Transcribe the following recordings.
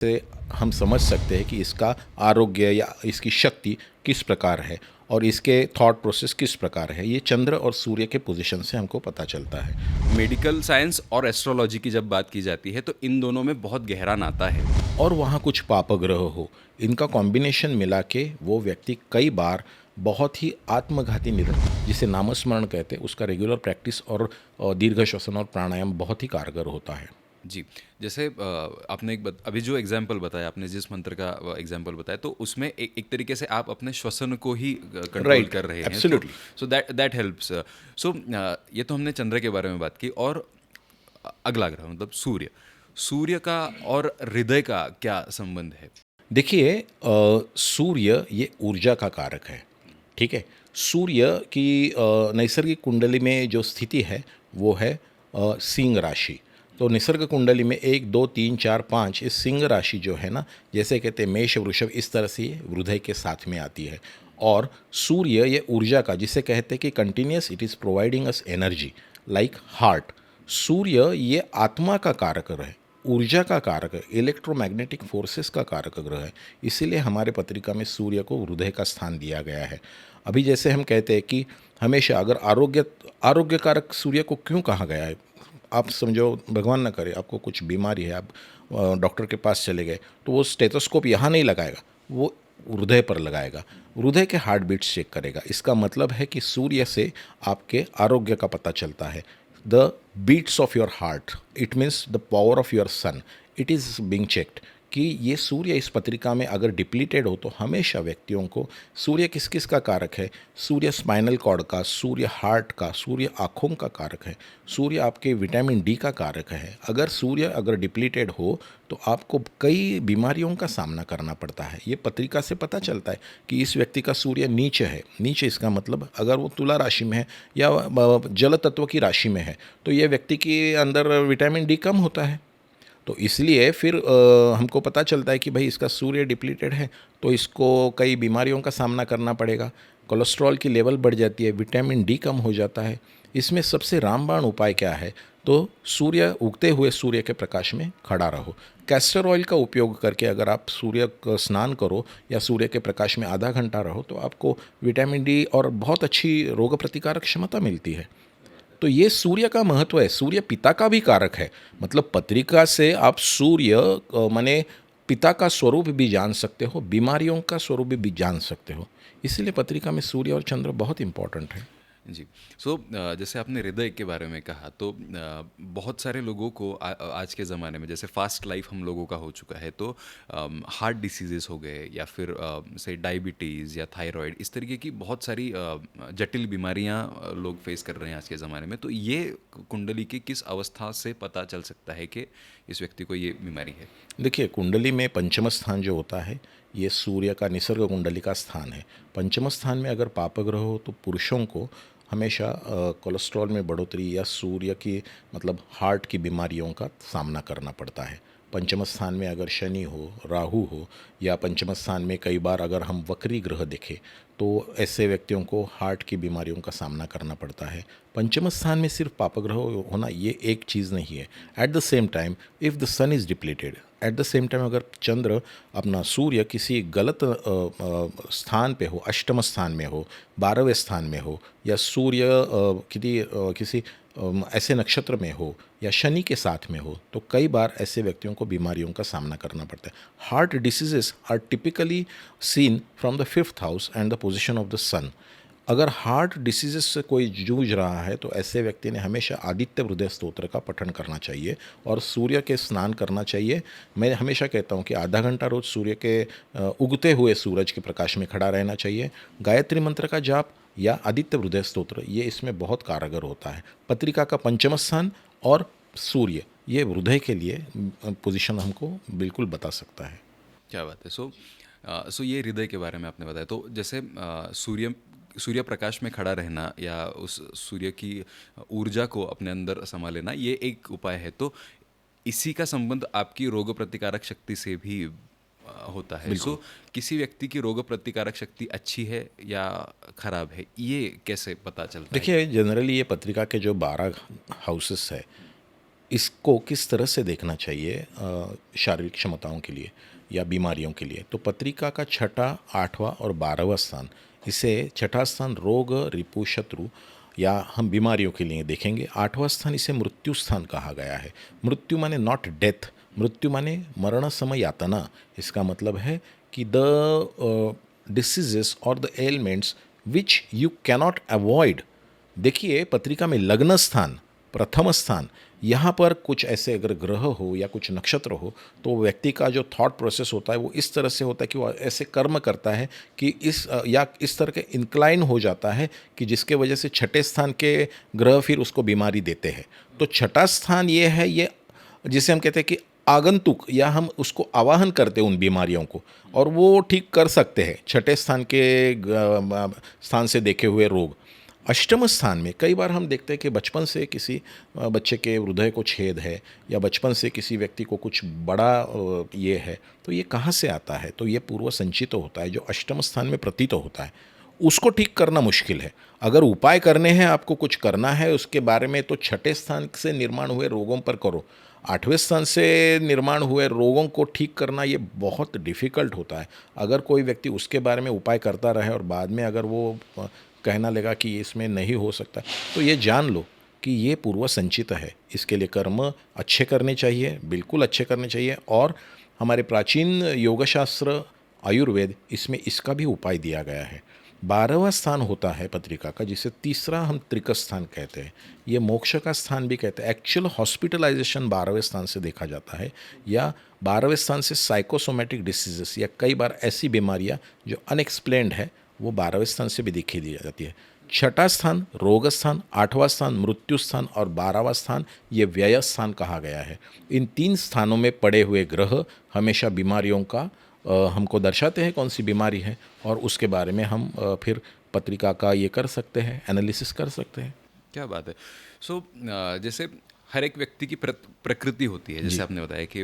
से हम समझ सकते हैं कि इसका आरोग्य या इसकी शक्ति किस प्रकार है और इसके थॉट प्रोसेस किस प्रकार है। ये चंद्र और सूर्य के पोजीशन से हमको पता चलता है। मेडिकल साइंस और एस्ट्रोलॉजी की जब बात की जाती है तो इन दोनों में बहुत गहरा नाता है। और वहाँ कुछ पापग्रह हो, इनका कॉम्बिनेशन मिला के वो व्यक्ति कई बार बहुत ही आत्मघाती निधन, जिसे नामस्मरण कहते हैं, उसका रेगुलर प्रैक्टिस और दीर्घ श्वसन और प्राणायाम बहुत ही कारगर होता है। जी, जैसे आपने अभी जो एग्जाम्पल बताया, आपने जिस मंत्र का एग्जाम्पल बताया, तो उसमें एक तरीके से आप अपने श्वसन को ही कंट्रोल राइट, कर रहे हैं, तो absolutely. So that that helps. So ये तो हमने चंद्र के बारे में बात की, और अगला ग्रह मतलब सूर्य। सूर्य का और हृदय का क्या संबंध है? देखिए, सूर्य ये ऊर्जा का कारक है, ठीक है। सूर्य की नैसर्गिक कुंडली में जो स्थिति है वो है सिंह राशि। तो निसर्ग कुंडली में 1 2 3 4 5 इस सिंह राशि जो है ना, जैसे कहते हैं मेष वृषभ, इस तरह से ये हृदय के साथ में आती है। और सूर्य ये ऊर्जा का, जिसे कहते हैं कि continuous it is providing us energy like heart. सूर्य ये आत्मा का कारक है, ऊर्जा का कारक है, इलेक्ट्रोमैग्नेटिक फोर्सेस का कारक ग्रह है। इसीलिए हमारे पत्रिका में सूर्य को हृदय का स्थान दिया गया है। अभी जैसे हम कहते हैं कि हमेशा अगर आरोग्य कारक सूर्य को क्यों कहा गया है, आप समझो भगवान ना करे आपको कुछ बीमारी है, आप डॉक्टर के पास चले गए, तो वो स्टेथोस्कोप यहाँ नहीं लगाएगा, वो हृदय पर लगाएगा, हृदय के हार्ट बीट्स चेक करेगा। इसका मतलब है कि सूर्य से आपके आरोग्य का पता चलता है। The beats of your heart, it means the power of your sun, it is being checked कि ये सूर्य इस पत्रिका में अगर डिप्लीटेड हो तो हमेशा व्यक्तियों को, सूर्य किस किस का कारक है, सूर्य स्पाइनल कॉर्ड का, सूर्य हार्ट का, सूर्य आँखों का कारक है, सूर्य आपके विटामिन डी का कारक है। अगर सूर्य अगर डिप्लीटेड हो तो आपको कई बीमारियों का सामना करना पड़ता है। ये पत्रिका से पता चलता है कि इस व्यक्ति का सूर्य नीच है। नीच इसका मतलब अगर वो तुला राशि में है या जल तत्व की राशि में है तो ये व्यक्ति के अंदर विटामिन डी कम होता है। तो इसलिए फिर हमको पता चलता है कि भाई इसका सूर्य डिप्लीटेड है तो इसको कई बीमारियों का सामना करना पड़ेगा। कोलेस्ट्रॉल की लेवल बढ़ जाती है, विटामिन डी कम हो जाता है। इसमें सबसे रामबाण उपाय क्या है, तो सूर्य, उगते हुए सूर्य के प्रकाश में खड़ा रहो। कैस्टर ऑयल का उपयोग करके अगर आप सूर्य का स्नान करो या सूर्य के प्रकाश में आधा घंटा रहो तो आपको विटामिन डी और बहुत अच्छी रोग प्रतिकारक क्षमता मिलती है। तो ये सूर्य का महत्व है। सूर्य पिता का भी कारक है, मतलब पत्रिका से आप सूर्य माने पिता का स्वरूप भी जान सकते हो, बीमारियों का स्वरूप भी जान सकते हो। इसीलिए पत्रिका में सूर्य और चंद्र बहुत इंपॉर्टेंट है। जी। सो जैसे आपने हृदय के बारे में कहा, तो बहुत सारे लोगों को आज के ज़माने में, जैसे फास्ट लाइफ हम लोगों का हो चुका है, तो हार्ट डिसीजेस हो गए, या फिर से डायबिटीज़ या थायराइड, इस तरीके की बहुत सारी जटिल बीमारियां लोग फेस कर रहे हैं आज के ज़माने में। तो ये कुंडली की किस अवस्था से पता चल सकता है कि इस व्यक्ति को ये बीमारी है? देखिए, कुंडली में पंचम स्थान जो होता है ये सूर्य का निसर्ग कुंडली का स्थान है। पंचम स्थान में अगर पापग्रह हो तो पुरुषों को हमेशा कोलेस्ट्रॉल में बढ़ोतरी या सूर्य की मतलब हार्ट की बीमारियों का सामना करना पड़ता है। पंचम स्थान में अगर शनि हो, राहु हो, या पंचम स्थान में कई बार अगर हम वक्री ग्रह देखें तो ऐसे व्यक्तियों को हार्ट की बीमारियों का सामना करना पड़ता है। पंचम स्थान में सिर्फ पापग्रह होना ये एक चीज़ नहीं है। At the same time if the sun is depleted, at the same time अगर चंद्र, अपना सूर्य किसी गलत स्थान पे हो, अष्टम स्थान में हो, 12वें स्थान में हो, या सूर्य किसी ऐसे नक्षत्र में हो या शनि के साथ में हो, तो कई बार ऐसे व्यक्तियों को बीमारियों का सामना करना पड़ता है। Heart diseases are typically seen from the 5th house and the position of the sun. अगर हार्ट डिसीजेस से कोई जूझ रहा है तो ऐसे व्यक्ति ने हमेशा आदित्य हृदय स्तोत्र का पठन करना चाहिए और सूर्य के स्नान करना चाहिए। मैं हमेशा कहता हूँ कि आधा घंटा रोज सूर्य के उगते हुए सूरज के प्रकाश में खड़ा रहना चाहिए। गायत्री मंत्र का जाप या आदित्य हृदय स्तोत्र ये इसमें बहुत कारगर होता है। पत्रिका का पंचम स्थान और सूर्य ये हृदय के लिए पोजीशन हमको बिल्कुल बता सकता है। क्या बात है। सो ये हृदय के बारे में आपने बताया, तो जैसे सूर्य सूर्य प्रकाश में खड़ा रहना या उस सूर्य की ऊर्जा को अपने अंदर समा लेना, ये एक उपाय है। तो इसी का संबंध आपकी रोग प्रतिकारक शक्ति से भी होता है। बिल्कुल। किसी व्यक्ति की रोग प्रतिकारक शक्ति अच्छी है या खराब है, ये कैसे पता चलता है? देखिए, जनरली ये पत्रिका के जो 12 हाउसेस है, इसको किस तरह से देखना चाहिए शारीरिक क्षमताओं के लिए या बीमारियों के लिए। तो पत्रिका का छठा, आठवां और 12वां स्थान, इसे छठा स्थान रोग, रिपु, शत्रु या हम बीमारियों के लिए देखेंगे। आठवां स्थान इसे मृत्यु स्थान कहा गया है। मृत्यु माने नॉट डेथ, मृत्यु माने मरण समय यातना। इसका मतलब है कि द डिसीजेस और the elements which you cannot avoid. देखिए पत्रिका में लग्न स्थान, प्रथम स्थान, यहाँ पर कुछ ऐसे अगर ग्रह हो या कुछ नक्षत्र हो तो व्यक्ति का जो थॉट प्रोसेस होता है वो इस तरह से होता है कि वो ऐसे कर्म करता है कि या इस तरह के इंक्लाइन हो जाता है कि जिसके वजह से छठे स्थान के ग्रह फिर उसको बीमारी देते हैं। तो छठा स्थान ये है, ये जिसे हम कहते हैं कि आगंतुक, या हम उसको आवाहन करते हैं उन बीमारियों को, और वो ठीक कर सकते हैं छठे स्थान के स्थान से देखे हुए रोग। अष्टम स्थान में कई बार हम देखते हैं कि बचपन से किसी बच्चे के हृदय को छेद है या बचपन से किसी व्यक्ति को कुछ बड़ा ये है, तो ये कहाँ से आता है? तो ये पूर्व संचित होता है, जो अष्टम स्थान में प्रतीत होता है। उसको ठीक करना मुश्किल है। अगर उपाय करने हैं, आपको कुछ करना है उसके बारे में, तो छठे स्थान से निर्माण हुए रोगों पर करो। आठवें स्थान से निर्माण हुए रोगों को ठीक करना ये बहुत डिफ़िकल्ट होता है। अगर कोई व्यक्ति उसके बारे में उपाय करता रहे और बाद में अगर वो कहना लगा कि इसमें नहीं हो सकता, तो ये जान लो कि ये पूर्व संचित है। इसके लिए कर्म अच्छे करने चाहिए, बिल्कुल अच्छे करने चाहिए। और हमारे प्राचीन योगशास्त्र, आयुर्वेद, इसमें इसका भी उपाय दिया गया है। 12वां स्थान होता है पत्रिका का, जिसे तीसरा हम त्रिक स्थान कहते हैं। ये मोक्ष का स्थान भी कहते हैं। एक्चुअल हॉस्पिटलाइजेशन 12वें स्थान से देखा जाता है, या 12वें स्थान से साइकोसोमेटिक डिसीजेस या कई बार ऐसी बीमारियां जो अनएक्सप्लेन्ड है, वो 12वें स्थान से भी देखी दी जाती है। छठा स्थान रोग स्थान, आठवां स्थान मृत्यु स्थान और 12वां स्थान ये व्यय स्थान कहा गया है। इन तीन स्थानों में पड़े हुए ग्रह हमेशा बीमारियों का हमको दर्शाते हैं कौन सी बीमारी है, और उसके बारे में हम फिर पत्रिका का ये कर सकते हैं, एनालिसिस कर सकते हैं। क्या बात है। सो जैसे हर एक व्यक्ति की प्रकृति होती है, जैसे आपने बताया कि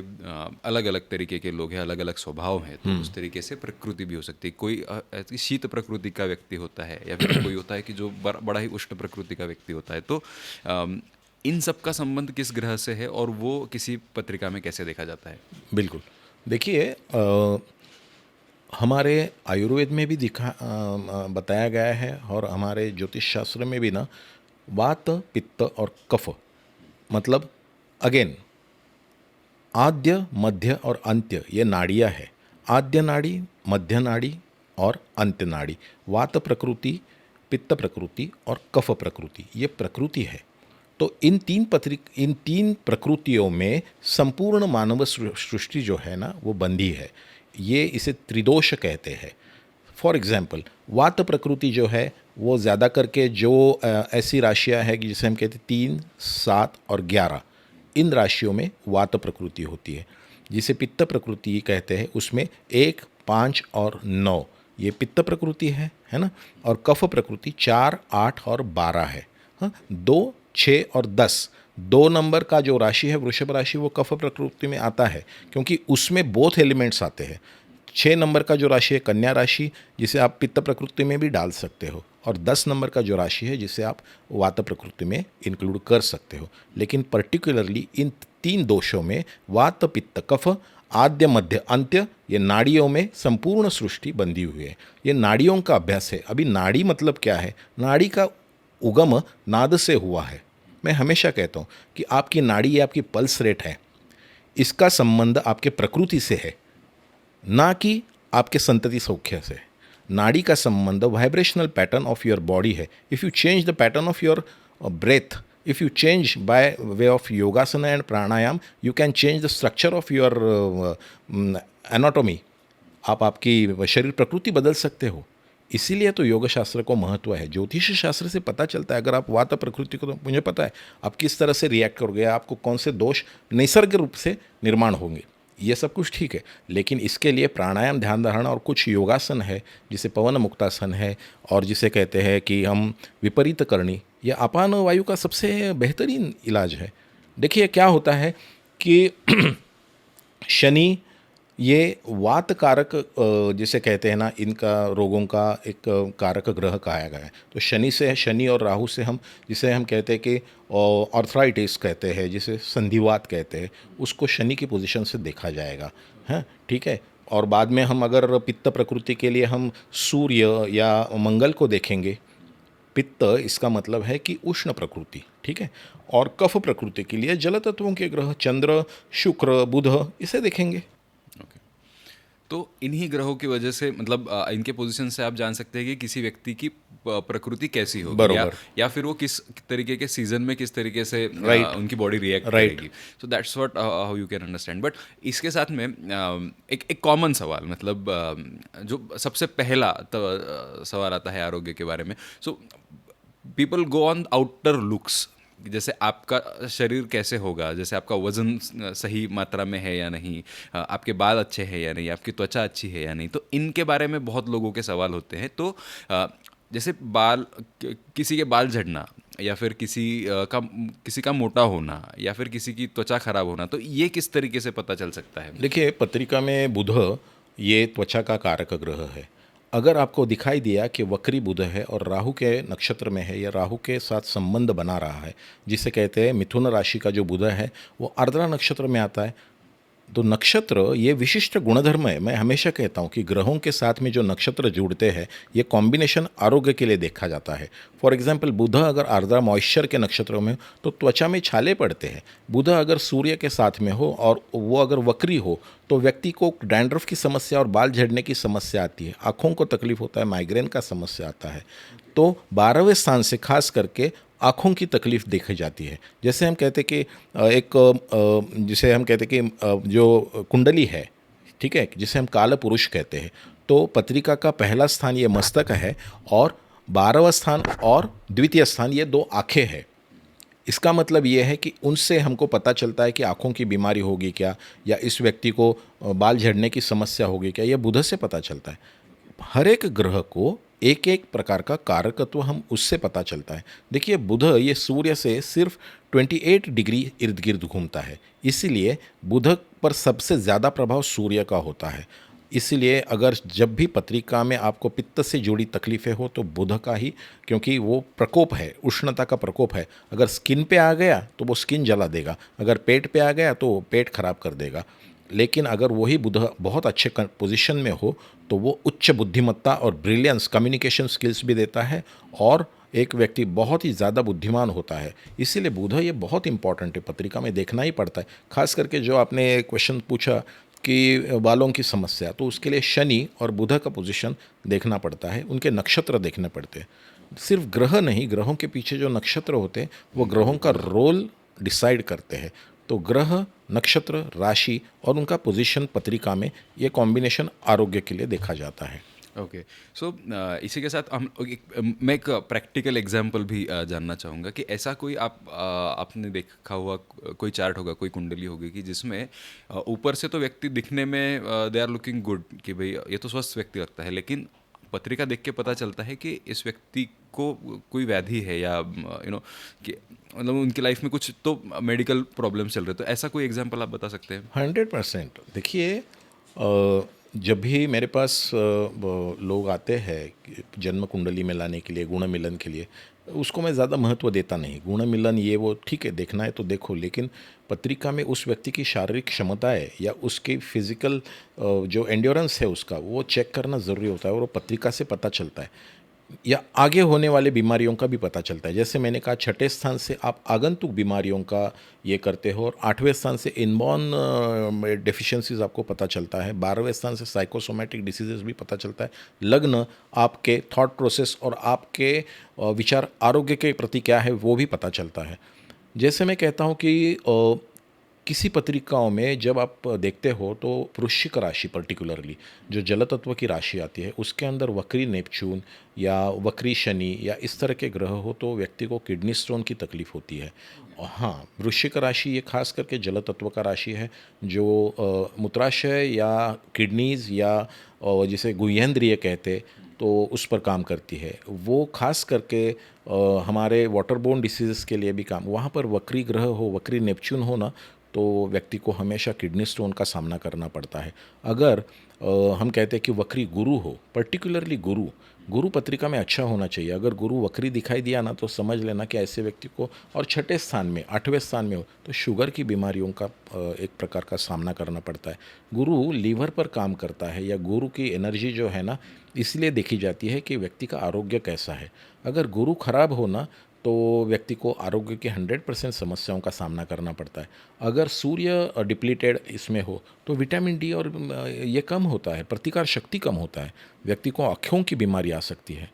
अलग अलग तरीके के लोग हैं, अलग अलग स्वभाव हैं, तो उस तरीके से प्रकृति भी हो सकती है। कोई ऐसी शीत प्रकृति का व्यक्ति होता है, या फिर कोई होता है कि जो बड़ा ही उष्ण प्रकृति का व्यक्ति होता है। तो इन सब का संबंध किस ग्रह से है और वो किसी पत्रिका में कैसे देखा जाता है? बिल्कुल, देखिए हमारे आयुर्वेद में भी बताया गया है, और हमारे ज्योतिष शास्त्र में भी ना, वात, पित्त और कफ, मतलब अगेन आद्य, मध्य और अंत्य, ये नाड़ियाँ है। आद्य नाड़ी, मध्य नाड़ी और अंत्य नाड़ी। वात प्रकृति, पित्त प्रकृति और कफ प्रकृति, ये प्रकृति है। तो इन तीन प्रकृतियों में संपूर्ण मानव सृष्टि जो है ना, वो बंधी है। ये इसे त्रिदोष कहते हैं। फॉर एग्जाम्पल, वात प्रकृति जो है वो ज़्यादा करके जो ऐसी राशियां हैं कि जिसे हम कहते हैं 3, 7 और 11, इन राशियों में वात प्रकृति होती है। जिसे पित्त प्रकृति कहते हैं, उसमें 1, 5 और 9 ये पित्त प्रकृति है ना। और कफ प्रकृति 4, 8 और 12 है। हाँ, 2, 6 और 10, 2 नंबर का जो राशि है वृषभ राशि, वो कफ प्रकृति में आता है, क्योंकि उसमें बोथ एलिमेंट्स आते हैं। 6 नंबर का जो राशि है कन्या राशि, जिसे आप पित्त प्रकृति में भी डाल सकते हो, और 10 नंबर का जो राशि है जिसे आप वात प्रकृति में इंक्लूड कर सकते हो। लेकिन पर्टिकुलरली इन 3 दोषों में वात, पित्त, कफ, आद्य, मध्य, अंत्य, ये नाड़ियों में संपूर्ण सृष्टि बंधी हुई है। ये नाड़ियों का अभ्यास है। अभी नाड़ी मतलब क्या है? नाड़ी का उगम नाद से हुआ है। मैं हमेशा कहता हूँ कि आपकी नाड़ी, ये आपकी पल्स रेट है, इसका संबंध आपके प्रकृति से है, ना कि आपके संतति सौख्य से। नाड़ी का संबंध vibrational pattern of your body है। If you change the pattern of your breath, if you change by way of yogasana and pranayama, you can change the structure of your anatomy. आप आपकी शरीर प्रकृति बदल सकते हो। इसीलिए तो योग शास्त्र को महत्व है। ज्योतिष शास्त्र से पता चलता है, अगर आप वात प्रकृति को, तो मुझे पता है आप किस तरह से रिएक्ट करोगे, आपको कौन से दोष नैसर्गिक रूप से निर्माण होंगे। ये सब कुछ ठीक है, लेकिन इसके लिए प्राणायाम, ध्यान धारणा और कुछ योगासन है, जिसे पवन मुक्तासन है, और जिसे कहते हैं कि हम विपरीत करणी, यह अपान वायु का सबसे बेहतरीन इलाज है। देखिए क्या होता है कि शनि ये वात कारक जिसे कहते हैं ना, इनका रोगों का एक कारक ग्रह कहा गया है। तो शनि से, शनि और राहु से हम, जिसे हम कहते हैं कि ऑर्थराइटिस कहते हैं, जिसे संधिवात कहते हैं, उसको शनि की पोजीशन से देखा जाएगा। हैं, ठीक है। और बाद में हम अगर पित्त प्रकृति के लिए हम सूर्य या मंगल को देखेंगे। पित्त इसका मतलब है कि उष्ण प्रकृति, ठीक है। और कफ प्रकृति के लिए जल तत्वों के ग्रह चंद्र, शुक्र, बुध, इसे देखेंगे। ओके। तो इन्हीं ग्रहों की वजह से मतलब इनके पोजीशन से आप जान सकते हैं कि किसी व्यक्ति की प्रकृति कैसी होगी, बरोबर। या फिर वो किस तरीके के सीजन में किस तरीके से राइट। उनकी बॉडी रिएक्ट राइट। करेगी। So that's what how you can understand. But इसके साथ में एक कॉमन सवाल, मतलब जो सबसे पहला सवाल आता है आरोग्य के बारे में। So people go on outer looks, जैसे आपका शरीर कैसे होगा, जैसे आपका वजन सही मात्रा में है या नहीं, आपके बाल अच्छे हैं या नहीं, आपकी त्वचा अच्छी है या नहीं। तो इनके बारे में बहुत लोगों के सवाल होते हैं। तो जैसे किसी के बाल झड़ना, या फिर किसी का मोटा होना, या फिर किसी की त्वचा खराब होना, तो ये किस तरीके से पता चल सकता है? देखिए, पत्रिका में बुध ये त्वचा का कारक ग्रह है। अगर आपको दिखाई दिया कि वक्री बुध है और राहु के नक्षत्र में है या राहु के साथ संबंध बना रहा है, जिसे कहते हैं मिथुन राशि का जो बुध है वो आर्द्रा नक्षत्र में आता है, तो नक्षत्र ये विशिष्ट गुणधर्म है। मैं हमेशा कहता हूँ कि ग्रहों के साथ में जो नक्षत्र जुड़ते हैं, ये कॉम्बिनेशन आरोग्य के लिए देखा जाता है। फॉर एग्जांपल, बुध अगर आर्द्रा मॉइस्चर के नक्षत्रों में हो तो त्वचा में छाले पड़ते हैं। बुध अगर सूर्य के साथ में हो और वो अगर वक्री हो तो व्यक्ति को डैंड्रफ की समस्या और बाल झड़ने की समस्या आती है, आँखों को तकलीफ होता है, माइग्रेन का समस्या आता है। तो 12वें स्थान से खास करके आँखों की तकलीफ देखी जाती है। जैसे हम कहते कि जिसे हम कहते कि जो कुंडली है, ठीक है, जिसे हम काल पुरुष कहते हैं, तो पत्रिका का पहला स्थान ये मस्तक है और 12वां स्थान और द्वितीय स्थान ये दो आँखें हैं। इसका मतलब ये है कि उनसे हमको पता चलता है कि आँखों की बीमारी होगी क्या, या इस व्यक्ति को बाल झड़ने की समस्या होगी क्या, यह बुध से पता चलता है। हर एक ग्रह को एक एक प्रकार का कारकत्व हम उससे पता चलता है। देखिए, बुध ये सूर्य से सिर्फ 28 डिग्री इर्द गिर्द घूमता है, इसीलिए बुध पर सबसे ज़्यादा प्रभाव सूर्य का होता है। इसीलिए अगर जब भी पत्रिका में आपको पित्त से जुड़ी तकलीफ़ें हो तो बुध का ही, क्योंकि वो प्रकोप है, उष्णता का प्रकोप है। अगर स्किन पे आ गया तो वो स्किन जला देगा, अगर पेट पे आ गया तो वो पेट खराब कर देगा। लेकिन अगर वही बुध बहुत अच्छे पोजीशन में हो तो वो उच्च बुद्धिमत्ता और ब्रिलियंस, कम्युनिकेशन स्किल्स भी देता है और एक व्यक्ति बहुत ही ज़्यादा बुद्धिमान होता है। इसीलिए बुध ये बहुत इंपॉर्टेंट है, पत्रिका में देखना ही पड़ता है। खास करके जो आपने क्वेश्चन पूछा कि बालों की समस्या, तो उसके लिए शनि और बुध का पोजीशन देखना पड़ता है, उनके नक्षत्र देखने पड़ते हैं। सिर्फ ग्रह नहीं, ग्रहों के पीछे जो नक्षत्र होते हैं वो ग्रहों का रोल डिसाइड करते हैं। तो ग्रह, नक्षत्र, राशि और उनका पोजीशन पत्रिका में ये कॉम्बिनेशन आरोग्य के लिए देखा जाता है। ओके। सो इसी के साथ मैं एक प्रैक्टिकल एग्जांपल भी जानना चाहूँगा कि ऐसा कोई आपने देखा हुआ कोई चार्ट होगा, कोई कुंडली होगी कि जिसमें ऊपर से तो व्यक्ति दिखने में दे आर लुकिंग गुड, कि भाई ये तो स्वस्थ व्यक्ति लगता है, लेकिन पत्रिका देख के पता चलता है कि इस व्यक्ति को कोई व्याधि है, या कि मतलब उनकी लाइफ में कुछ तो मेडिकल प्रॉब्लम चल रहे। तो ऐसा कोई एग्जांपल आप बता सकते हैं? 100%। देखिए, जब भी मेरे पास लोग आते हैं जन्म कुंडली में लाने के लिए, गुण मिलन के लिए, उसको मैं ज़्यादा महत्व देता नहीं। गुण मिलन ये वो ठीक है, देखना है तो देखो, लेकिन पत्रिका में उस व्यक्ति की शारीरिक क्षमताएं या उसकी फिजिकल जो एंड्योरेंस है उसका, वो चेक करना ज़रूरी होता है और वो पत्रिका से पता चलता है। या आगे होने वाले बीमारियों का भी पता चलता है। जैसे मैंने कहा, 6ठे स्थान से आप आगंतुक बीमारियों का ये करते हो और 8वें स्थान से इनबॉर्न डेफिशिएंसीज आपको पता चलता है। 12वें स्थान से साइकोसोमैटिक डिसीजेस भी पता चलता है। लग्न, आपके थॉट प्रोसेस और आपके विचार आरोग्य के प्रति क्या है वो भी पता चलता है। जैसे मैं कहता हूँ कि किसी पत्रिकाओं में जब आप देखते हो तो वृश्चिक राशि पर्टिकुलरली जो जल तत्व की राशि आती है, उसके अंदर वक्री नेपच्यून या वक्री शनि या इस तरह के ग्रह हो तो व्यक्ति को किडनी स्टोन की तकलीफ होती है। और हाँ, वृश्चिक राशि ये खास करके जल तत्व का राशि है जो मूत्राशय या किडनीज या जिसे गुह्येंद्रिय कहते, तो उस पर काम करती है। वो खास करके हमारे वाटर बोर्न डिसीज़ के लिए भी काम, वहाँ पर वक्री ग्रह हो, वक्री नेपच्यून हो ना, तो व्यक्ति को हमेशा किडनी स्टोन का सामना करना पड़ता है। अगर हम कहते हैं कि वक्री गुरु हो, पर्टिकुलरली गुरु, गुरु पत्रिका में अच्छा होना चाहिए। अगर गुरु वक्री दिखाई दिया ना तो समझ लेना कि ऐसे व्यक्ति को, और छठे स्थान में, आठवें स्थान में हो तो शुगर की बीमारियों का एक प्रकार का सामना करना पड़ता है। गुरु लीवर पर काम करता है, या गुरु की एनर्जी जो है ना, इसलिए देखी जाती है कि व्यक्ति का आरोग्य कैसा है। अगर गुरु खराब हो ना तो व्यक्ति को आरोग्य की 100% समस्याओं का सामना करना पड़ता है। अगर सूर्य डिप्लीटेड इसमें हो तो विटामिन डी और ये कम होता है, प्रतिकार शक्ति कम होता है, व्यक्ति को आँखों की बीमारी आ सकती है।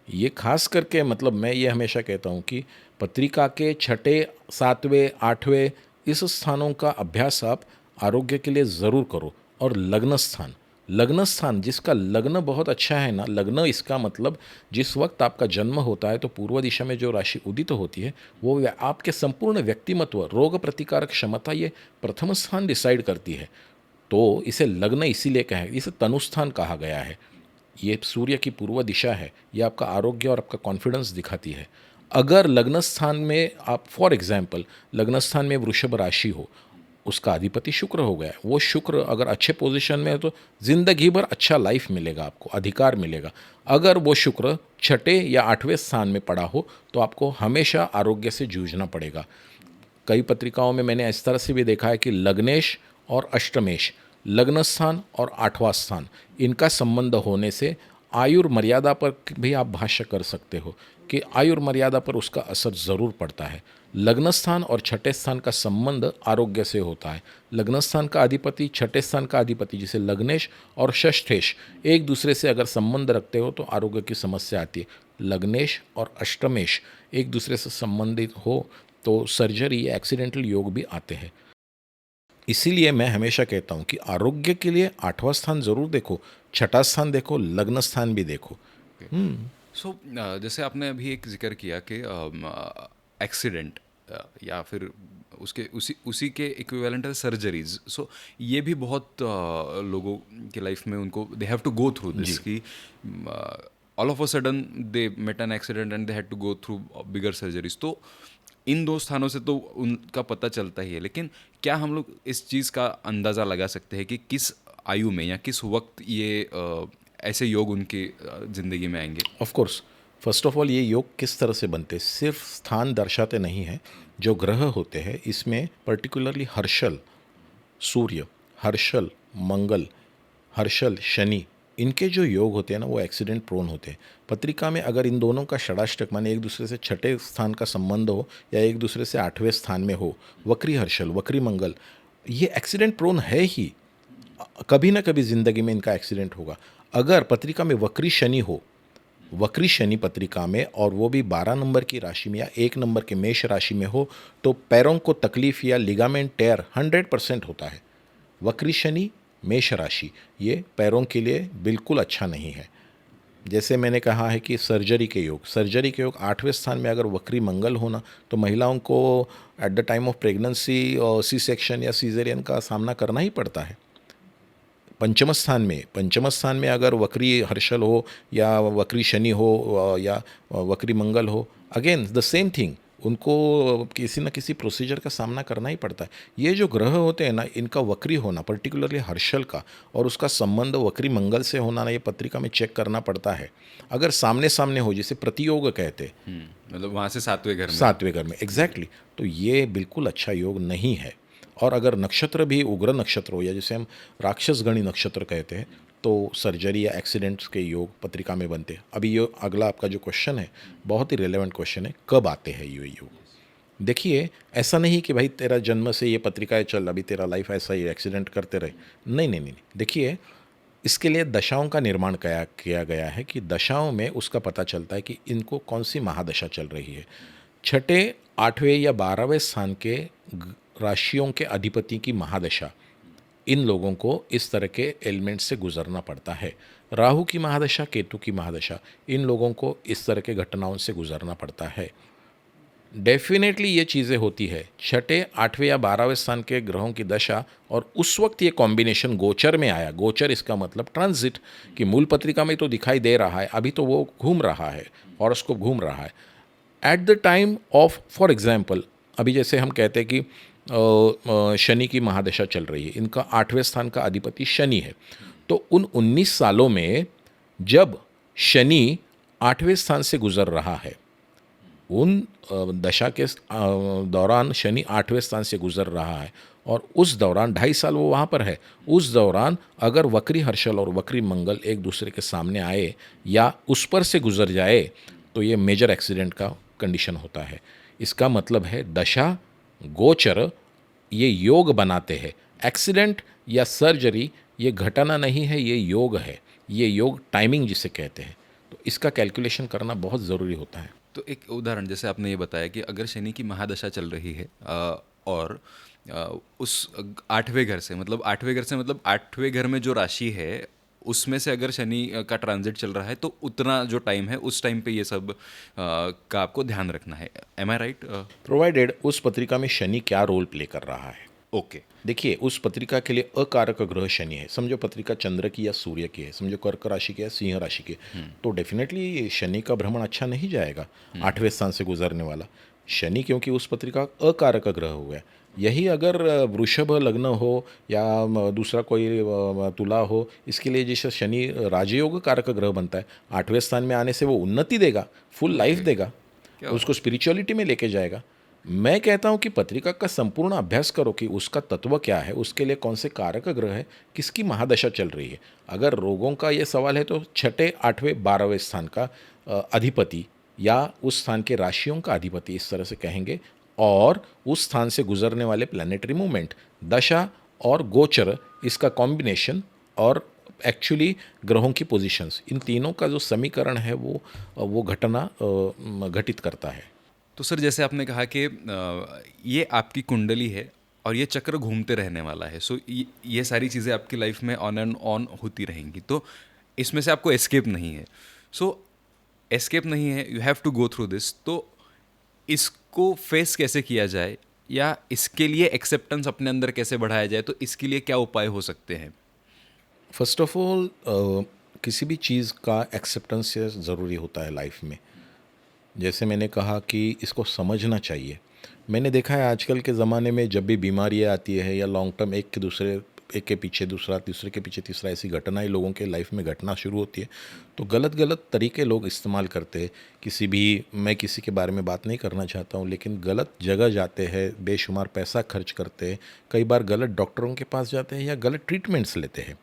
ये खास करके, मतलब मैं ये हमेशा कहता हूँ कि पत्रिका के छठे, सातवें, आठवें इस स्थानों का अभ्यास आप आरोग्य के लिए ज़रूर करो। और लग्न स्थान, लग्न स्थान जिसका लग्न बहुत अच्छा है ना, लग्न इसका मतलब जिस वक्त आपका जन्म होता है तो पूर्व दिशा में जो राशि उदित होती है वो आपके संपूर्ण व्यक्तिमत्व, रोग प्रतिकारक क्षमता, ये प्रथम स्थान डिसाइड करती है। तो इसे लग्न इसीलिए कहा, इसे तनुस्थान कहा गया है। ये सूर्य की पूर्व दिशा है, ये आपका आरोग्य और आपका कॉन्फिडेंस दिखाती है। अगर लग्न स्थान में आप, फॉर एग्जाम्पल, लग्न स्थान में वृषभ राशि हो, उसका अधिपति शुक्र हो गया, वो शुक्र अगर अच्छे पोजीशन में है तो ज़िंदगी भर अच्छा लाइफ मिलेगा, आपको अधिकार मिलेगा। अगर वो शुक्र छठे या आठवें स्थान में पड़ा हो तो आपको हमेशा आरोग्य से जूझना पड़ेगा। कई पत्रिकाओं में मैंने इस तरह से भी देखा है कि लग्नेश और अष्टमेश, लग्न स्थान और आठवां स्थान, इनका संबंध होने से आयुर मर्यादा पर भी आप भाष्य कर सकते हो कि आयुर मर्यादा पर उसका असर ज़रूर पड़ता है। लग्न स्थान और छठे स्थान का संबंध आरोग्य से होता है। लग्न स्थान का अधिपति, छठे स्थान का अधिपति, जिसे लग्नेश और षष्ठेश एक दूसरे से अगर संबंध रखते हो तो आरोग्य की समस्या आती है। लग्नेश और अष्टमेश एक दूसरे से संबंधित हो तो सर्जरी या एक्सीडेंटल योग भी आते हैं। इसीलिए मैं हमेशा कहता हूँ कि आरोग्य के लिए आठवां स्थान ज़रूर देखो, छठा स्थान देखो, लग्न स्थान भी देखो। सो जैसे आपने अभी एक जिक्र किया कि एक्सीडेंट या फिर उसके उसी के इक्विवेलेंट है सर्जरीज। सो ये भी बहुत लोगों की लाइफ में उनको they have to go through this कि all of a sudden they met an accident and they had to go through bigger surgeries. तो इन दो स्थानों से तो उनका पता चलता ही है, लेकिन क्या हम लोग इस चीज़ का अंदाज़ा लगा सकते हैं कि किस आयु में या किस वक्त ये ऐसे योग उनकी ज़िंदगी में आएंगे? Of course, first of all ये योग किस तरह से बनते हैं, सिर्फ स्थान दर्शाते नहीं हैं। जो ग्रह होते हैं इसमें पर्टिकुलरली हर्षल सूर्य, हर्षल मंगल, हर्षल शनि, इनके जो योग होते हैं ना वो एक्सीडेंट प्रोन होते हैं। पत्रिका में अगर इन दोनों का षडाष्टक माने एक दूसरे से छठे स्थान का संबंध हो या एक दूसरे से आठवें स्थान में हो, वक्री हर्षल, वक्री मंगल, ये एक्सीडेंट प्रोन है ही। कभी ना कभी ज़िंदगी में इनका एक्सीडेंट होगा। अगर पत्रिका में वक्री शनि हो, वक्री शनि पत्रिका में, और वो भी 12 नंबर की राशि में या 1 नंबर के मेष राशि में हो तो पैरों को तकलीफ या लिगामेंट टेयर 100% होता है। वक्री शनि मेष राशि, ये पैरों के लिए बिल्कुल अच्छा नहीं है। जैसे मैंने कहा है कि सर्जरी के योग, सर्जरी के योग 8वें स्थान में अगर वक्री मंगल होना तो महिलाओं को at the time of pregnancy और सी सेक्शन या सीजरियन का सामना करना ही पड़ता है। पंचम स्थान में अगर वक्री हर्षल हो या वक्री शनि हो या वक्री मंगल हो, अगेन द सेम थिंग, उनको किसी न किसी प्रोसीजर का सामना करना ही पड़ता है। ये जो ग्रह होते हैं ना, इनका वक्री होना, पर्टिकुलरली हर्षल का, और उसका संबंध वक्री मंगल से होना ना, ये पत्रिका में चेक करना पड़ता है। अगर सामने सामने हो, जिसे प्रतियोग कहते हैं, मतलब वहाँ से सातवें घर में एग्जैक्टली, तो ये बिल्कुल अच्छा योग नहीं है। और अगर नक्षत्र भी उग्र नक्षत्र हो या जिसे हम राक्षसगणी नक्षत्र कहते हैं तो सर्जरी या एक्सीडेंट्स के योग पत्रिका में बनते हैं। अभी ये अगला आपका जो क्वेश्चन है बहुत ही रिलेवेंट क्वेश्चन है, कब आते हैं ये योग? देखिए, ऐसा नहीं कि भाई तेरा जन्म से ये पत्रिकाएं चल, अभी तेरा लाइफ ऐसा ही एक्सीडेंट करते रहे, नहीं नहीं नहीं। देखिए, इसके लिए दशाओं का निर्माण किया गया है कि दशाओं में उसका पता चलता है कि इनको कौन सी महादशा चल रही है। छठे, आठवें या 12वें स्थान के राशियों के अधिपति की महादशा, इन लोगों को इस तरह के एलिमेंट से गुजरना पड़ता है। राहु की महादशा, केतु की महादशा, इन लोगों को इस तरह के घटनाओं से गुजरना पड़ता है। डेफिनेटली ये चीज़ें होती है छठे, आठवें या 12वें स्थान के ग्रहों की दशा, और उस वक्त ये कॉम्बिनेशन गोचर में आया। गोचर इसका मतलब ट्रांजिट, कि मूल पत्रिका में तो दिखाई दे रहा है, अभी तो वो घूम रहा है, हॉरोस्कोप घूम रहा है। At the time of, for example, अभी जैसे हम कहते हैं कि शनि की महादशा चल रही है, इनका 8वें स्थान का अधिपति शनि है। तो उन 19 सालों में जब शनि 8वें स्थान से गुजर रहा है, उन दशा के दौरान शनि 8वें स्थान से गुजर रहा है और उस दौरान 2.5 साल वो वहाँ पर है, उस दौरान अगर वक्री हर्षल और वक्री मंगल एक दूसरे के सामने आए या उस पर से गुजर जाए तो ये मेजर एक्सीडेंट का कंडीशन होता है। इसका मतलब है दशा गोचर ये योग बनाते हैं। एक्सीडेंट या सर्जरी ये घटना नहीं है, ये योग है, ये योग टाइमिंग जिसे कहते हैं। तो इसका कैलकुलेशन करना बहुत ज़रूरी होता है। तो एक उदाहरण जैसे आपने ये बताया कि अगर शनि की महादशा चल रही है और उस 8वें घर से मतलब 8वें घर में जो राशि है उसमें से अगर शनि का ट्रांजिट चल रहा है तो उतना जो टाइम है उस टाइम पे ये सब का आपको ध्यान रखना है। एम आई राइट? प्रोवाइडेड उस पत्रिका में शनि क्या रोल प्ले कर रहा है। ओके। देखिए, उस पत्रिका के लिए अकारक ग्रह शनि है। समझो पत्रिका चंद्र की या सूर्य की है, समझो कर्क राशि की या सिंह राशि की है, तो डेफिनेटली शनि का भ्रमण अच्छा नहीं जाएगा 8वें स्थान से गुजरने वाला शनि, क्योंकि उस पत्रिका अकारक ग्रह हो गया। यही अगर वृषभ लग्न हो या दूसरा कोई तुला हो, इसके लिए जैसे शनि राजयोग कारक ग्रह बनता है, 8वें स्थान में आने से वो उन्नति देगा, फुल लाइफ देगा, उसको स्पिरिचुअलिटी में लेके जाएगा। मैं कहता हूं कि पत्रिका का संपूर्ण अभ्यास करो कि उसका तत्व क्या है, उसके लिए कौन से कारक ग्रह है, किसकी महादशा चल रही है। अगर रोगों का ये सवाल है तो 6, 8वें, 12वें स्थान का अधिपति या उस स्थान के राशियों का अधिपति इस तरह से कहेंगे, और उस स्थान से गुजरने वाले प्लैनेटरी मूवमेंट, दशा और गोचर, इसका कॉम्बिनेशन और एक्चुअली ग्रहों की पोजीशंस, इन तीनों का जो समीकरण है वो घटना घटित करता है। तो सर जैसे आपने कहा कि ये आपकी कुंडली है और ये चक्र घूमते रहने वाला है, सो ये सारी चीज़ें आपकी लाइफ में ऑन एंड ऑन होती रहेंगी, तो इसमें से आपको एस्केप नहीं है। सो एस्केप नहीं है, you have to go through this. तो इसको फेस कैसे किया जाए या इसके लिए एक्सेप्टेंस अपने अंदर कैसे बढ़ाया जाए, तो इसके लिए क्या उपाय हो सकते हैं? फर्स्ट ऑफ ऑल किसी भी चीज़ का एक्सेप्टेंस ज़रूरी होता है लाइफ में। जैसे मैंने कहा कि इसको समझना चाहिए। मैंने देखा है आजकल के ज़माने में जब भी बीमारियाँ आती है या लॉन्ग टर्म एक के पीछे दूसरा, तीसरे के पीछे तीसरा, ऐसी घटनाएं लोगों के लाइफ में घटना शुरू होती है, तो गलत गलत तरीके लोग इस्तेमाल करते हैं। मैं किसी के बारे में बात नहीं करना चाहता हूँ, लेकिन गलत जगह जाते हैं, बेशुमार पैसा खर्च करते हैं, कई बार गलत डॉक्टरों के पास जाते हैं या गलत ट्रीटमेंट्स लेते हैं।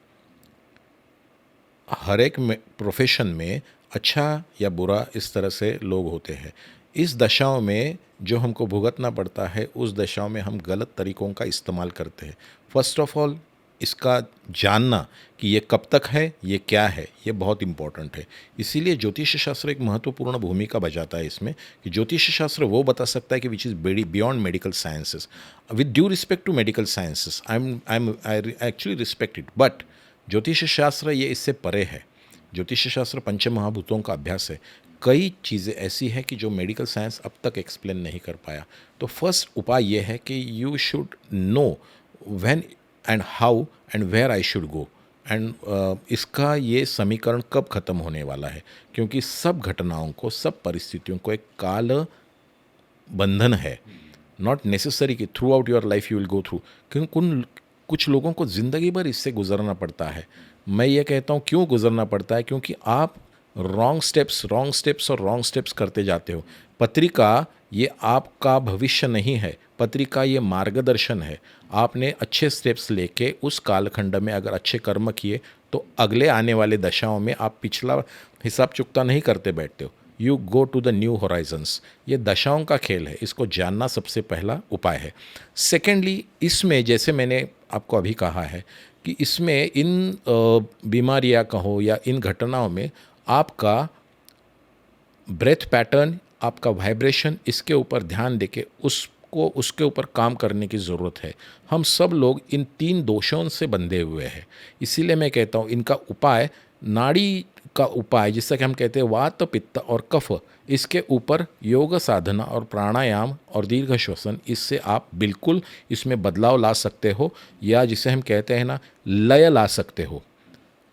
हर एक प्रोफेशन में अच्छा या बुरा इस तरह से लोग होते हैं। इस दशाओं में जो हमको भुगतना पड़ता है, उस दशाओं में हम गलत तरीकों का इस्तेमाल करते हैं। फर्स्ट ऑफ ऑल इसका जानना कि ये कब तक है, ये क्या है, ये बहुत इम्पॉर्टेंट है। इसीलिए ज्योतिष शास्त्र एक महत्वपूर्ण भूमिका बजाता है इसमें, कि ज्योतिष शास्त्र वो बता सकता है कि which is beyond medical sciences. With due respect to medical sciences, I actually respect it, but ज्योतिष शास्त्र ये इससे परे है। ज्योतिष शास्त्र पंच महाभूतों का अभ्यास है। कई चीज़ें ऐसी हैं कि जो मेडिकल साइंस अब तक एक्सप्लेन नहीं कर पाया। तो फर्स्ट उपाय ये है कि you should know when and how and where I should go, and इसका ये समीकरण कब ख़त्म होने वाला है, क्योंकि सब घटनाओं को, सब परिस्थितियों को एक काल बंधन है। नॉट नेसेसरी कि through out your life you will go through, क्योंकि कुछ लोगों को ज़िंदगी भर इससे गुजरना पड़ता है। मैं ये कहता हूँ क्यों गुजरना पड़ता है, क्योंकि आप रॉन्ग स्टेप्स करते जाते हो। पत्रिका ये आपका भविष्य नहीं है, पत्रिका ये मार्गदर्शन है। आपने अच्छे स्टेप्स लेके उस कालखंड में अगर अच्छे कर्म किए तो अगले आने वाले दशाओं में आप पिछला हिसाब चुकता नहीं करते बैठते हो, you go to the new horizons. ये दशाओं का खेल है, इसको जानना सबसे पहला उपाय है। सेकेंडली, इसमें जैसे मैंने आपको अभी कहा है कि इसमें इन बीमारियां कहो या इन घटनाओं में आपका ब्रेथ पैटर्न, आपका वाइब्रेशन, इसके ऊपर ध्यान देके उसके ऊपर काम करने की ज़रूरत है। हम सब लोग इन 3 दोषों से बंधे हुए हैं। इसीलिए मैं कहता हूँ इनका उपाय, नाड़ी का उपाय जिससे कि हम कहते हैं वात, पित्त और कफ, इसके ऊपर योग साधना और प्राणायाम और दीर्घ श्वसन, इससे आप बिल्कुल इसमें बदलाव ला सकते हो, या जिसे हम कहते हैं ना, लय ला सकते हो।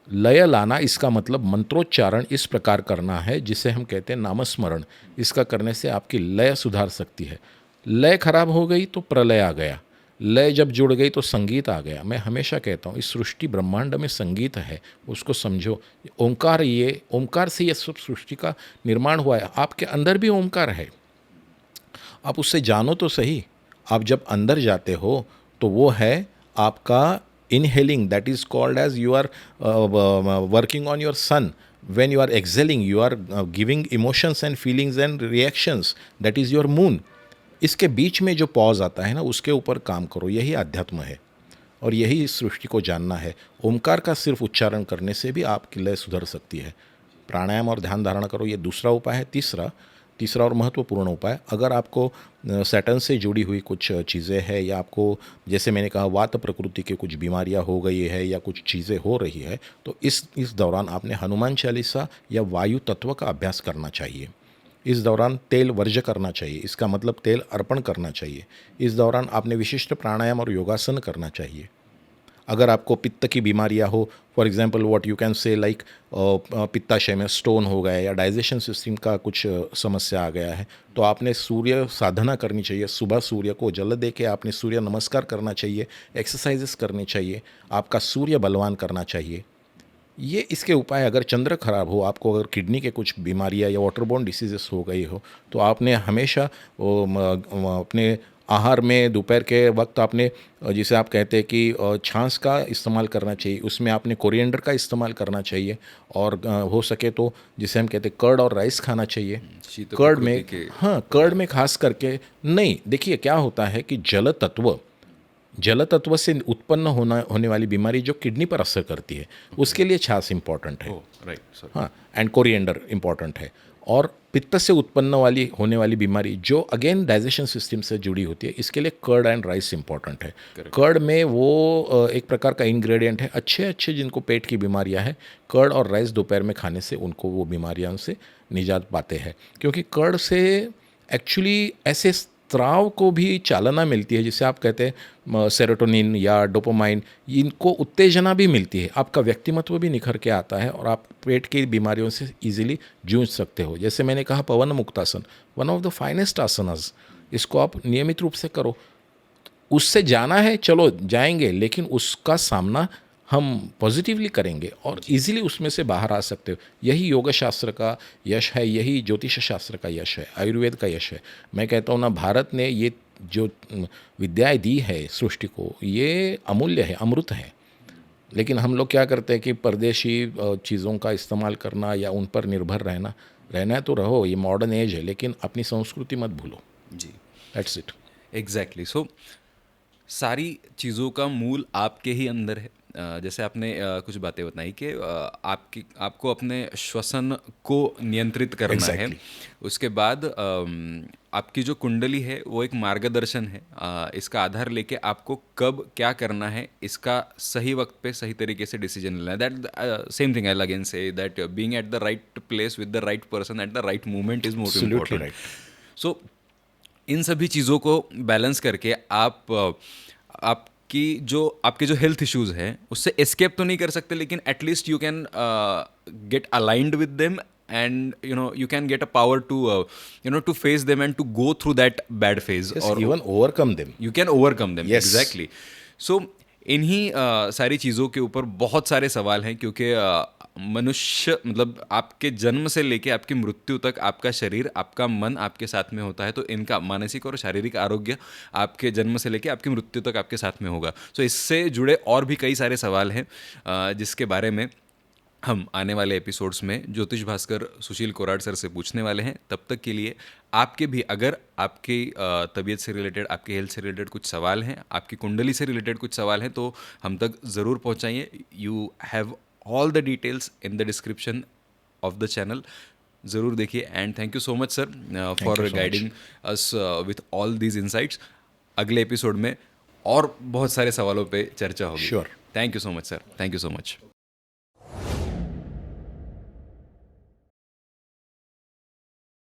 लय लाना, इसका मतलब मंत्रोच्चारण इस प्रकार करना है जिसे हम कहते हैं नामस्मरण। इसका करने से आपकी लय सुधार सकती है। लय खराब हो गई तो प्रलय आ गया। लय जब जुड़ गई तो संगीत आ गया। मैं हमेशा कहता हूँ इस सृष्टि ब्रह्मांड में संगीत है, उसको समझो। ओंकार, ये ओंकार से ये सब सृष्टि का निर्माण हुआ है। आपके अंदर भी ओंकार है, आप उससे जानो तो सही। आप जब अंदर जाते हो तो वो है आपका inhaling, that is called as you are working on your sun. when you are exhaling, you are giving emotions and feelings and reactions, that is your moon. इसके बीच में जो पॉज आता है ना, उसके ऊपर काम करो, यही अध्यात्म है और यही इस सृष्टि को जानना है। ओमकार का सिर्फ उच्चारण करने से भी आपकी लय सुधर सकती है। प्राणायाम और ध्यान धारणा करो, ये दूसरा उपाय है। तीसरा तीसरा और महत्वपूर्ण उपाय, अगर आपको सैटर्न से जुड़ी हुई कुछ चीज़ें हैं या आपको, जैसे मैंने कहा, वात प्रकृति की कुछ बीमारियां हो गई है या कुछ चीज़ें हो रही है, तो इस दौरान आपने हनुमान चालीसा या वायु तत्व का अभ्यास करना चाहिए। इस दौरान तेल वर्ज्य करना चाहिए, इसका मतलब तेल अर्पण करना चाहिए। इस दौरान आपने विशिष्ट प्राणायाम और योगासन करना चाहिए। अगर आपको पित्त की बीमारियां हो, for example what you can say like पित्ताशय में स्टोन हो गया या डाइजेशन सिस्टम का कुछ समस्या आ गया है, तो आपने सूर्य साधना करनी चाहिए। सुबह सूर्य को जल दे के आपने सूर्य नमस्कार करना चाहिए, एक्सरसाइजेस करनी चाहिए, आपका सूर्य बलवान करना चाहिए। ये इसके उपाय। अगर चंद्र खराब हो, आपको अगर किडनी के कुछ बीमारियां या वाटरबोर्न डिसीजेस हो गई हो, तो आपने हमेशा अपने आहार में दोपहर के वक्त आपने, जिसे आप कहते हैं कि छाछ का इस्तेमाल करना चाहिए, उसमें आपने कोरिएंडर का इस्तेमाल करना चाहिए और हो सके तो जिसे हम कहते हैं कर्ड और राइस खाना चाहिए। शीत कर्ड में, प्रकृति के। हाँ, कर्ड में खास करके नहीं। देखिए क्या होता है कि जल तत्व से उत्पन्न होने वाली बीमारी जो किडनी पर असर करती है, उसके लिए छाछ इंपॉर्टेंट है। Right, sir. हाँ, एंड कोरिएंडर इंपॉर्टेंट है। और पित्त से उत्पन्न होने वाली बीमारी जो अगेन डाइजेशन सिस्टम से जुड़ी होती है, इसके लिए कर्ड एंड राइस इंपॉर्टेंट है। कर्ड में वो एक प्रकार का इंग्रेडिएंट है। अच्छे अच्छे जिनको पेट की बीमारियां हैं, कर्ड और राइस दोपहर में खाने से उनको वो बीमारियां से निजात पाते हैं, क्योंकि कर्ड से एक्चुअली ऐसे स्त्राव को भी चालना मिलती है, जिसे आप कहते हैं सेरोटोनिन या डोपामाइन, इनको उत्तेजना भी मिलती है। आपका व्यक्तिमत्व भी निखर के आता है और आप पेट की बीमारियों से इजीली जूझ सकते हो। जैसे मैंने कहा, Pawanmuktasana one of the finest asanas, इसको आप नियमित रूप से करो। उससे जाना है, चलो जाएंगे, लेकिन उसका सामना हम पॉजिटिवली करेंगे और इजीली उसमें से बाहर आ सकते हो। यही योग शास्त्र का यश है, यही ज्योतिष शास्त्र का यश है, आयुर्वेद का यश है। मैं कहता हूँ ना, भारत ने ये जो विद्याएं दी है सृष्टि को, ये अमूल्य है, अमृत है। लेकिन हम लोग क्या करते हैं कि परदेशी चीज़ों का इस्तेमाल करना या उन पर निर्भर रहना है तो रहो, ये मॉडर्न एज है, लेकिन अपनी संस्कृति मत भूलो। जी, दैट्स इट। एग्जैक्टली। सो सारी चीज़ों का मूल आपके ही अंदर है। जैसे आपने कुछ बातें बताई कि आपको अपने श्वसन को नियंत्रित करना है। Exactly. उसके बाद आपकी जो कुंडली है वो एक मार्गदर्शन है। इसका आधार लेके आपको कब क्या करना है, इसका सही वक्त पे सही तरीके से डिसीजन लेना है। That same thing I again say that being at the right place with the right person at the right moment is more Absolutely important. right. सो इन सभी चीज़ों को बैलेंस करके आपके जो हेल्थ इश्यूज हैं उससे एस्केप तो नहीं कर सकते, लेकिन at least you can get aligned with them and you can get a power to face them and to go through that bad phase, Yes, और even overcome them. You can overcome them. Yes. Exactly. So इन्हीं सारी चीज़ों के ऊपर बहुत सारे सवाल हैं, क्योंकि मनुष्य मतलब आपके जन्म से लेके आपकी मृत्यु तक आपका शरीर, आपका मन आपके साथ में होता है, तो इनका मानसिक और शारीरिक आरोग्य आपके जन्म से लेके आपकी मृत्यु तक आपके साथ में होगा। सो इससे जुड़े और भी कई सारे सवाल हैं जिसके बारे में हम आने वाले एपिसोड्स में ज्योतिष भास्कर सुशील कोराड सर से पूछने वाले हैं। तब तक के लिए आपके भी अगर आपकी तबीयत से रिलेटेड, आपके हेल्थ से रिलेटेड कुछ सवाल हैं, आपकी कुंडली से रिलेटेड कुछ सवाल हैं, तो हम तक ज़रूर पहुंचाइए। You have all the details in the description of the channel. ज़रूर देखिए। And thank you so much sir for guiding us with all these insights. अगले एपिसोड में और बहुत सारे सवालों पे चर्चा होगी। Sure. Thank you so much sir, thank you so much.